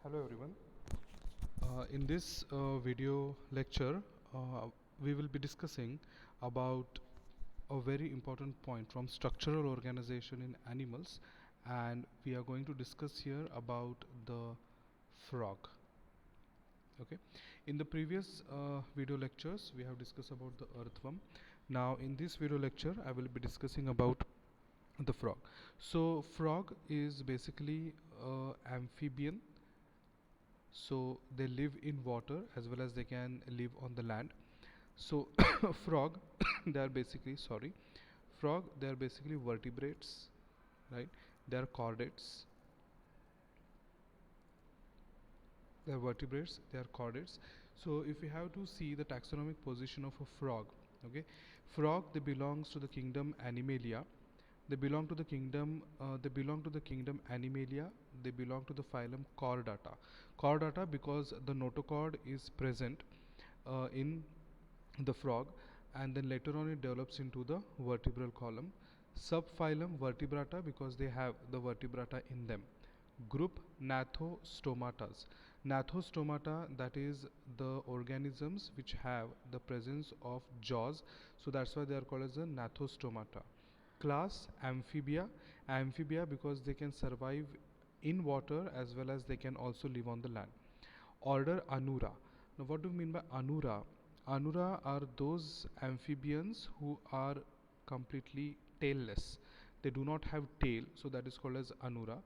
Hello everyone. In this video lecture, we will be discussing about a very important point from structural organization in animals, and we are going to discuss here about the frog. Okay. In the previous video lectures, we have discussed about the earthworm. Now, in this video lecture, I will be discussing about the frog. So, frog is basically amphibian, so they live in water as well as they can live on the land. So frog they are basically frog they are basically vertebrates, right? They are chordates. They are vertebrates, they are chordates. So if we have to see the taxonomic position of a frog, okay, frog, they belongs to the kingdom Animalia. They belong to the kingdom Animalia. They belong to the phylum Chordata. Chordata because the notochord is present in the frog, and then later on it develops into the vertebral column. Subphylum Vertebrata because they have the vertebrata in them. Group Gnathostomatas. Gnathostomata, that is the organisms which have the presence of jaws, so that's why they are called as the Gnathostomata. Class Amphibia. Amphibia because they can survive in water as well as they can also live on the land. Order Anura. Now what do we mean by Anura? Anura are those amphibians who are completely tailless. They do not have tail, so that is called as Anura.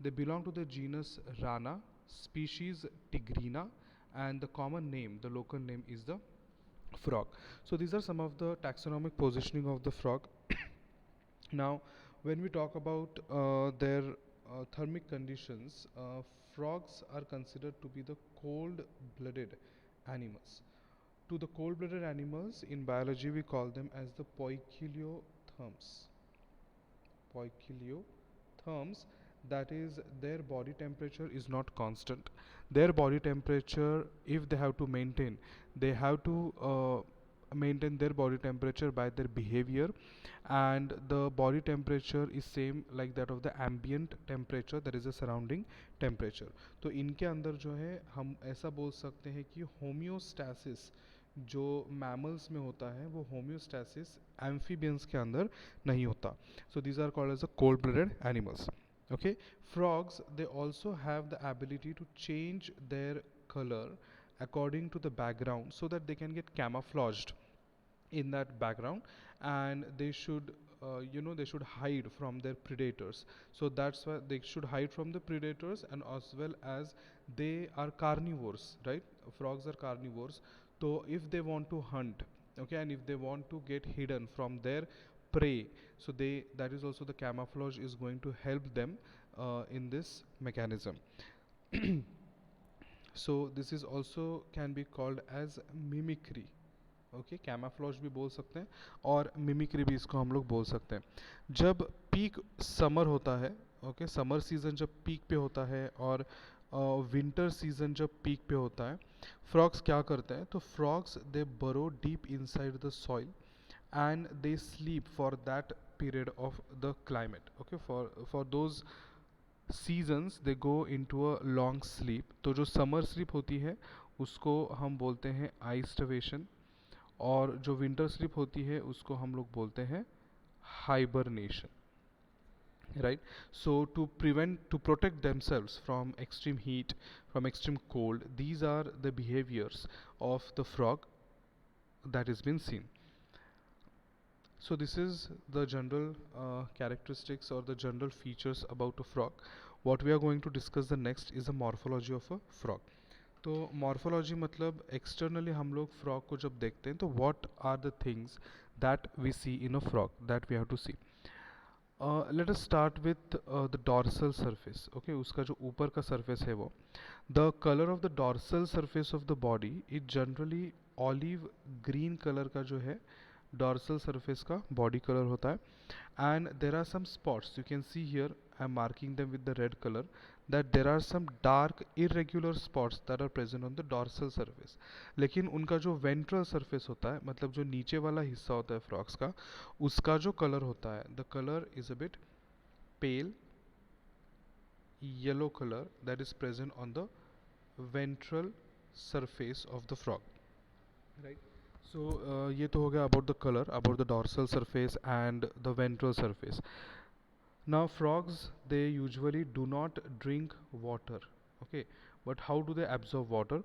They belong to the genus Rana, species Tigrina, and the common name, the local name is the frog. So these are some of the taxonomic positioning of the frog. Now, when we talk about their thermic conditions, frogs are considered to be the cold-blooded animals. To the cold-blooded animals, in biology we call them as the poikiliotherms. Poikiliotherms, that is their body temperature is not constant. Their body temperature, if they have to maintain, they have to maintain their body temperature by their behavior, and the body temperature is same like that of the ambient temperature, that is the surrounding temperature. तो इनके अंदर जो है हम ऐसा बोल सकते हैं कि होम्योस्टैसिस जो मैमल्स में होता है वो होम्योस्टैसिस एम्फीबियंस के अंदर नहीं होता. So these are called as the cold blooded animals. Okay, frogs, they also have the ability to change their color according to the background so that they can get camouflaged in that background, and they should they should hide from their predators. So that's why they should hide from the predators, and as well as they are carnivores, right? Frogs are carnivores, so if they want to hunt, okay, and if they want to get hidden from their prey, so they, that is also the camouflage is going to help them in this mechanism. So this is also can be called as mimicry. Okay, camouflage भी बोल सकते हैं और mimicry भी इसको हम लोग बोल सकते हैं. जब पीक समर होता है, ओके, समर सीजन जब पीक पे होता है और विंटर सीजन जब पीक पे होता है, फ्रॉग्स क्या करते हैं? तो फ्रॉग्स दे बरो deep inside the soil and they sleep for that period of the climate. Okay, for those seasons they go into a long sleep. तो जो summer sleep होती है उसको हम बोलते हैं आइस्टवेशन, और जो विंटर स्लीप होती है उसको हम लोग बोलते हैं hibernation, right? So to protect themselves from extreme heat, from extreme cold, these are the behaviors of the frog that has been seen. So this is the general characteristics or the general features about a frog. What we are going to discuss the next is the morphology of a frog. तो morphology मतलब externally हम लोग frog को जब देखते हैं तो what are the things that we see in a frog that we have to see. Let us start with the dorsal surface. Okay, उसका जो ऊपर का surface है वो, the color of the dorsal surface of the body is generally olive green color का जो है dorsal surface का body color होता है, and there are some spots you can see here. I am marking them with the red color, that there are some dark irregular spots that are present on the dorsal surface. लेकिन उनका जो ventral surface होता है, मतलब जो नीचे वाला हिस्सा होता है frogs का, उसका जो color होता है, the color is a bit pale yellow color that is present on the ventral surface of the frog, right? So ये तो हो गया about the color, about the dorsal surface and the ventral surface. Now frogs, they usually do not drink water, okay? But how do they absorb water?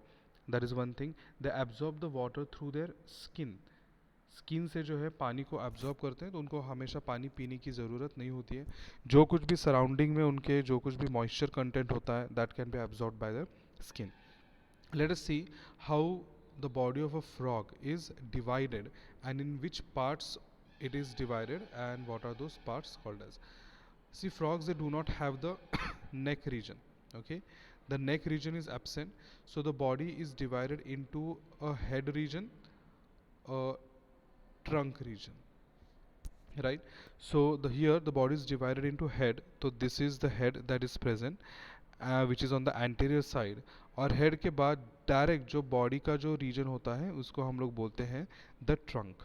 That is one thing. They absorb the water through their skin. Skin से जो है पानी को absorb करते हैं, तो उनको हमेशा पानी पीने की ज़रूरत नहीं होती है. जो कुछ भी सराउंडिंग में उनके जो कुछ भी मॉइस्चर कंटेंट होता है, that can be absorb by the skin. Let us see how the body of a frog is divided and in which parts it is divided and what are those parts called as. See, frogs, they do not have the neck region, okay? The neck region is absent, so the body is divided into a head region, a trunk region, right? So here the body is divided into head, so this is the head that is present, which is on the anterior side. और head के बाद direct जो body का जो reason होता है उसको हम लोग बोलते हैं the trunk,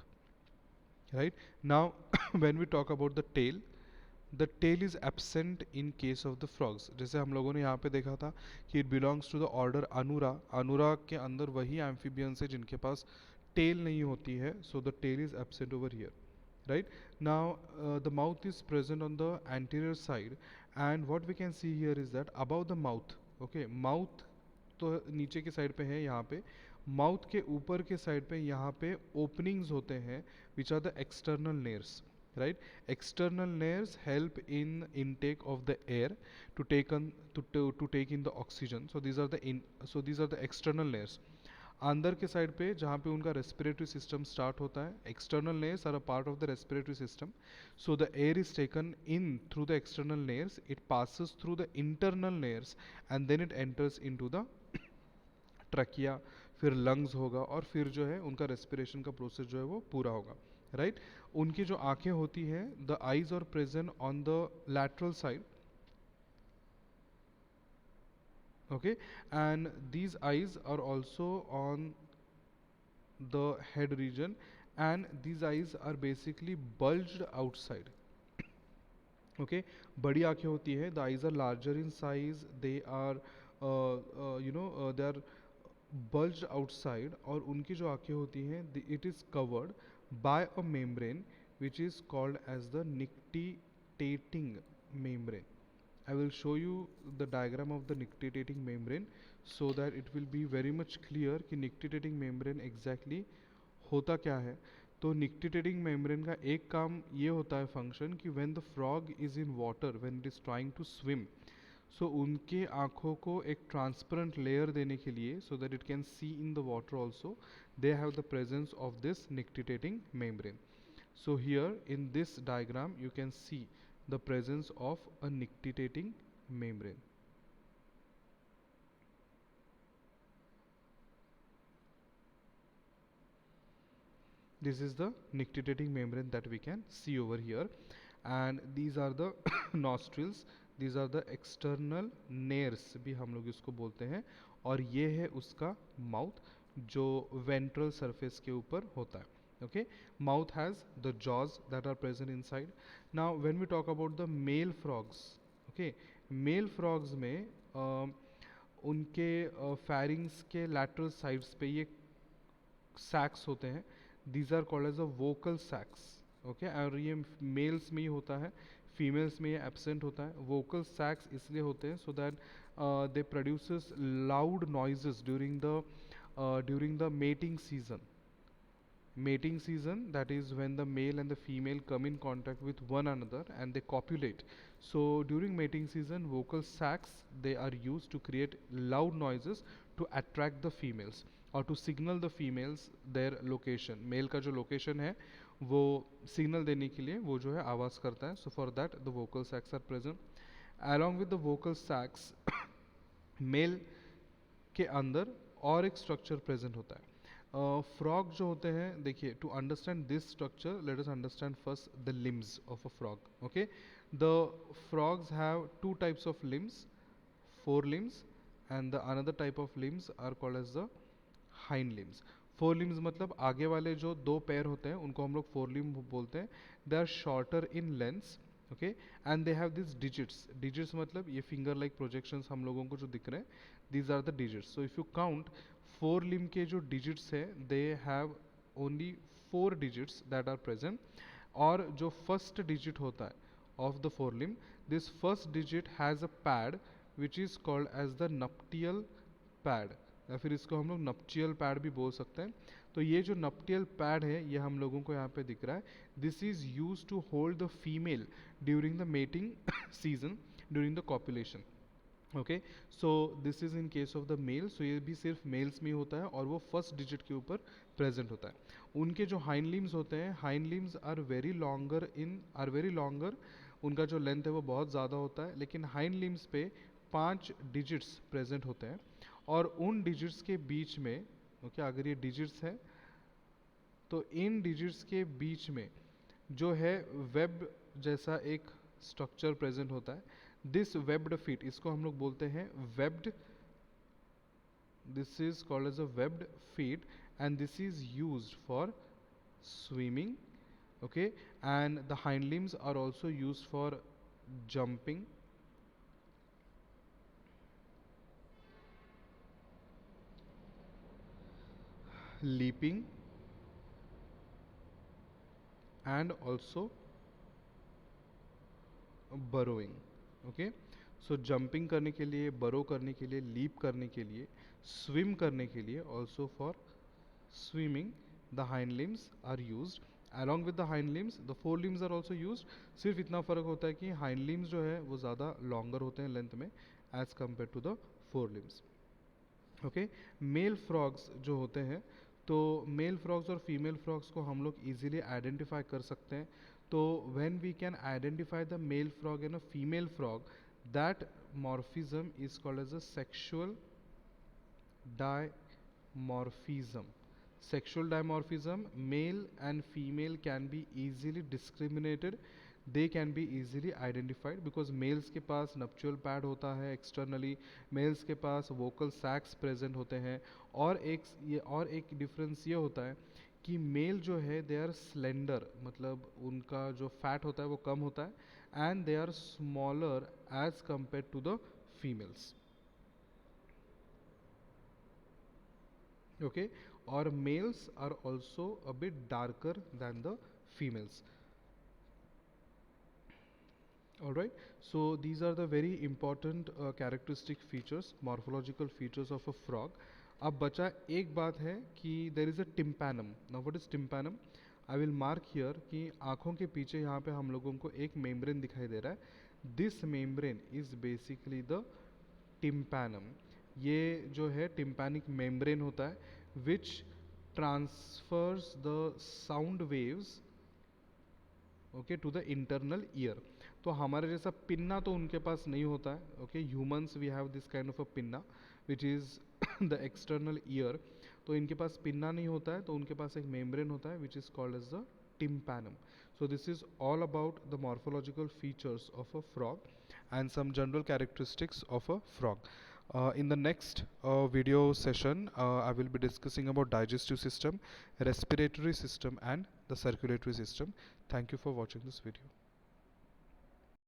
right? Now when we talk about the tail, the tail is absent in case of the frogs. जैसे हम लोगों ने यहाँ पे देखा था कि it belongs to the order Anura. Anura के अंदर वही एम्फीबियंस है जिनके पास टेल नहीं होती है, so the tail is absent over here, right? Now the mouth is present on the anterior side, and what we can see here is that above the mouth, okay, mouth तो नीचे के side पे है यहाँ पे, mouth के ऊपर के साइड पे यहाँ पे ओपनिंग्स होते हैं which are the external nares, right? External nares help in intake of the air to take in the oxygen. So these are the external nares. अंदर के साइड पे जहाँ पे उनका रेस्पिरेटरी सिस्टम स्टार्ट होता है, external nares are a part of the respiratory system. So the air is taken in through the external nares, it passes through the internal nares and then it enters into the trachea, फिर lungs होगा और फिर जो है उनका respiration का process जो है वो पूरा होगा, राइट? उनकी जो आंखें होती हैं, the eyes are present on the lateral side, okay, and these eyes are also on the head region, and these eyes are basically bulged outside, okay? बड़ी आंखें होती है, the eyes are larger in size, they are they are bulged outside, और उनकी जो आंखें होती हैं, it is covered by a membrane which is called as the nictitating membrane. I will show you the diagram of the nictitating membrane so that it will be very much clear कि nictitating membrane exactly होता क्या है. तो nictitating membrane का एक काम ये होता है फंक्शन कि when the frog is in water, when it is trying to swim, so उनके आँखों को एक transparent layer देने के लिए, so that it can see in the water also, they have the presence of this nictitating membrane. So here in this diagram you can see the presence of a nictitating membrane. This is the nictitating membrane that we can see over here, and these are the nostrils, these are the external nares भी हम लोग इसको बोलते हैं, और ये है उसका mouth जो ventral surface के ऊपर होता है, okay? Mouth has the jaws that are present inside. Now when we talk about the male frogs, okay, male frogs में उनके pharynx के lateral sides पे ये sacs होते हैं, these are called as the vocal sacs, okay? और ये males में ही होता है, females में ये absent होता है. vocal sacs इसलिए होते हैं so that they produces loud noises during the mating season. Mating season, that is when the male and the female come in contact with one another and they copulate. So during mating season, vocal sacs, they are used to create loud noises to attract the females or to signal the females their location. Male का जो location है वो signal देने के लिए वो जो है आवाज़ करता है. So for that the vocal sacs are present. Along with the vocal sacs, male के अंदर और एक स्ट्रक्चर प्रेजेंट होता है. फ्रॉग जो होते हैं, देखिए, to understand this structure let us understand first the limbs of a frog, okay? The frogs have two types of limbs, fore limbs, and the another type of limbs are called as the hind limbs. Fore limbs मतलब आगे वाले जो दो पैर होते हैं उनको हम लोग फोर लिम्ब बोलते हैं. They are shorter in length, okay, and they have this digits, digits मतलब ये फिंगर लाइक प्रोजेक्शंस हम लोगों को जो दिख रहे हैं, these are the digits. So if you count four limb के जो डिजिट्स है, they have only four digits that are present. और जो फर्स्ट डिजिट होता है of the four limb, this first digit has a pad which is called as the nuptial pad, या फिर इसको हम लोग नप्टियल पैड भी बोल सकते हैं. तो ये जो नप्टियल पैड है ये हम लोगों को यहाँ पे दिख रहा है. This is use to hold the female during the mating season, during the copulation. Okay, so this is in case of the male. सो ये भी सिर्फ मेल्स में ही होता है और वो फर्स्ट डिजिट के ऊपर प्रेजेंट होता है. उनके जो हाइंड लिम्स होते हैं, hind limbs are very longer, उनका जो लेंथ है वो बहुत ज़्यादा होता है, लेकिन हाइंड लिम्स पे 5 डिजिट्स प्रेजेंट होते हैं. और उन डिजिट्स के बीच में, ओके, अगर ये डिजिट्स है तो इन डिजिट्स के बीच में जो है वेब जैसा एक स्ट्रक्चर प्रेजेंट होता है. दिस वेब्ड फीट, इसको हम लोग बोलते हैं webbed, this is called as a webbed feet, and this is used for swimming. Okay, and the hind limbs are also used for jumping, leaping, and also burrowing. Okay, so jumping करने के लिए, burrow करने के लिए, leap करने के लिए, swim करने के लिए, also for swimming the hind limbs are used. Along with the hind limbs the four limbs are also used. सिर्फ इतना फ़र्क होता है कि hind limbs जो है वो ज़्यादा longer होते हैं लेंथ में as compared to the four limbs. Okay, male frogs जो होते हैं, तो मेल फ्रॉग्स और फीमेल फ्रॉग्स को हम लोग इजीली आइडेंटिफाई कर सकते हैं. तो when we can identify the male frog and a female frog, that morphism is called as a sexual dimorphism. Sexual dimorphism, male and female can be easily discriminated, they can be easily identified because males के पास nuptial pad होता है externally, males के पास vocal sacs present होते हैं. और एक difference ये होता है कि मेल जो है दे आर स्लेंडर, मतलब उनका जो फैट होता है वो कम होता है, and they are smaller as compare to the females. Okay, or males are also a bit darker than the females. Alright, so these are the very important characteristic features, morphological features of a frog. अब बचा एक बात है कि there is a tympanum. Now what is tympanum? I will mark here कि आँखों के पीछे यहाँ पे हम लोगों को एक membrane दिखाई दे रहा है. This membrane is basically the tympanum. ये जो है tympanic membrane होता है which transfers the sound waves, okay, to the internal ear. तो हमारे जैसा पिन्ना तो उनके पास नहीं होता है. Okay, humans we have this kind of a pinna which is the external ear. तो इनके पास पिन्ना नहीं होता है, तो उनके पास एक मेम्ब्रेन होता है which is called as the tympanum. So this is all about the morphological features of a frog and some general characteristics of a frog. In the next video session, I will be discussing about digestive system, respiratory system, and the circulatory system. Thank you for watching this video.